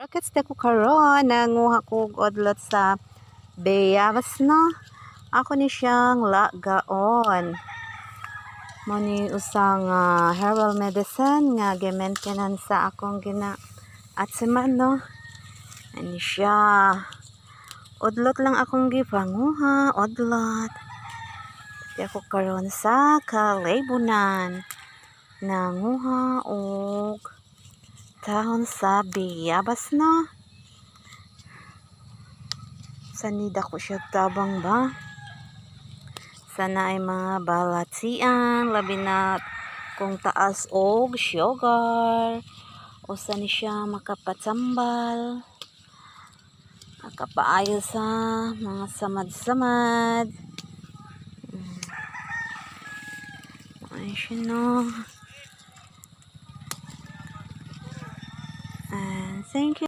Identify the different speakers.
Speaker 1: Bakit ko karon nanguha ko og odlot sa bayabas no? Ako ni siyang lagaon. Mo ni usang herbal medicine nga gi-maintenance sa akong gina-atseman no. Ani siya. Odlot lang akong gipanguha, odlot. Di ako karon sa kalaybunan. Nanguha og dahon sa bayabas no. Sanida ko siya tabang ba? Sana ay mga balatsian, labi na kung taas og sugar. O sani siya makapatsambal. Makapaayo sa mga samad-samad. Ay siya no. And thank you.